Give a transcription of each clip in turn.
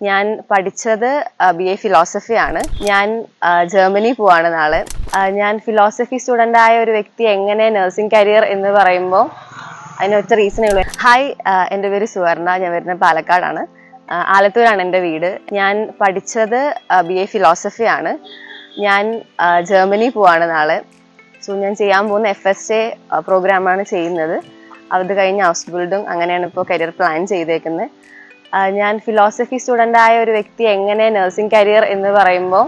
ഞാൻ പഠിച്ചത് BA philosophy ആണ്. ഞാൻ ജർമ്മനി പോവാണ് നാളെ. ഞാൻ ഫിലോസഫി സ്റ്റുഡൻ്റ് ആയ ഒരു വ്യക്തി എങ്ങനെ നഴ്സിംഗ് കരിയർ എന്ന് പറയുമ്പോൾ അതിനൊറ്റ റീസണേ ഉള്ളൂ. ഹായ്, എൻ്റെ പേര് സുവർണ. ഞാൻ വരുന്നത് പാലക്കാടാണ്. ആലത്തൂരാണ് എൻ്റെ വീട്. ഞാൻ പഠിച്ചത് BA ഫിലോസഫി ആണ്. ഞാൻ ജർമ്മനി പോവാണ് നാളെ. സോ ഞാൻ ചെയ്യാൻ പോകുന്ന FSA പ്രോഗ്രാമാണ് ചെയ്യുന്നത്. അത് കഴിഞ്ഞ് ഹൗസ് ബിൽഡും അങ്ങനെയാണ് ഇപ്പോൾ കരിയർ പ്ലാൻ ചെയ്തേക്കുന്നത്. ഞാൻ ഫിലോസഫി സ്റ്റുഡൻ്റ് ആയ ഒരു വ്യക്തി എങ്ങനെ നഴ്സിംഗ് കരിയർ എന്ന് പറയുമ്പോൾ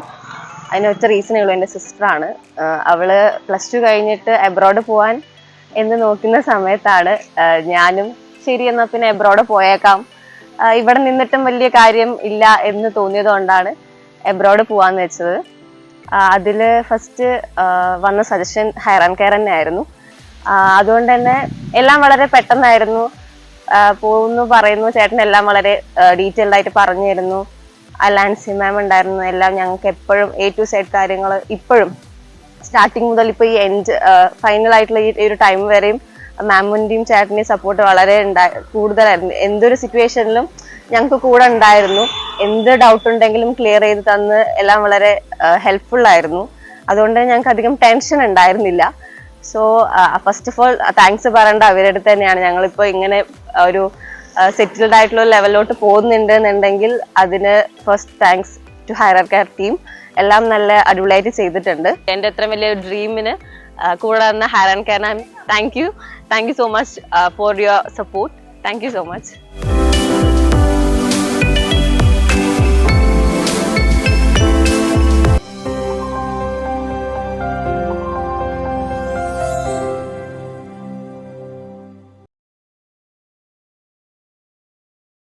അതിനൊറ്റ റീസണേ ഉള്ളൂ. എൻ്റെ സിസ്റ്ററാണ്. അവള് +2 കഴിഞ്ഞിട്ട് എബ്രോഡ് പോകാൻ എന്ന് നോക്കുന്ന സമയത്താണ് ഞാനും ശരി എന്നാൽ പിന്നെ എബ്രോഡ് പോയേക്കാം, ഇവിടെ നിന്നിട്ടും വലിയ കാര്യം ഇല്ല എന്ന് തോന്നിയത് കൊണ്ടാണ് എബ്രോഡ് പോവാന്ന് വെച്ചത്. അതിൽ ഫസ്റ്റ് വന്ന സജഷൻ ഹയർ ആൻഡ് കെയർ തന്നെ ആയിരുന്നു. അതുകൊണ്ട് തന്നെ എല്ലാം വളരെ പെട്ടെന്നായിരുന്നു. പോകുന്നു പറയുന്നു, ചേട്ടൻ എല്ലാം വളരെ ഡീറ്റെയിൽഡ് ആയിട്ട് പറഞ്ഞു തരുന്നു. ലാൻസി മാം ഉണ്ടായിരുന്നു. എല്ലാം ഞങ്ങൾക്ക് എപ്പോഴും A to Z കാര്യങ്ങൾ ഇപ്പോഴും സ്റ്റാർട്ടിങ് മുതൽ ഇപ്പോൾ ഈ ഫൈനൽ ആയിട്ടുള്ള ഈ ഒരു ടൈം വരെയും മാമിൻ്റെയും ചേട്ടൻ്റെയും സപ്പോർട്ട് വളരെ കൂടുതലായിരുന്നു. എന്തൊരു സിറ്റുവേഷനിലും ഞങ്ങൾക്ക് കൂടെ ഉണ്ടായിരുന്നു. എന്ത് ഡൗട്ട് ഉണ്ടെങ്കിലും ക്ലിയർ ചെയ്ത് തന്ന് എല്ലാം വളരെ ഹെൽപ്ഫുൾ ആയിരുന്നു. അതുകൊണ്ട് ഞങ്ങൾക്ക് അധികം ടെൻഷൻ ഉണ്ടായിരുന്നില്ല. So first of all thanks പറയേണ്ട അവരുടെ അടുത്ത് തന്നെയാണ്. ഞങ്ങളിപ്പോൾ ഇങ്ങനെ ഒരു സെറ്റിൽഡ് ആയിട്ടുള്ള ലെവലിലോട്ട് പോകുന്നുണ്ട് എന്നുണ്ടെങ്കിൽ അതിന് first thanks to higher care team. എല്ലാം നല്ല അടിപൊളിയായിട്ട് ചെയ്തിട്ടുണ്ട്. എൻ്റെ അത്ര വലിയ ഡ്രീമിന് കൂടെ വന്ന higher care, thank you so much for your support. Thank you so much.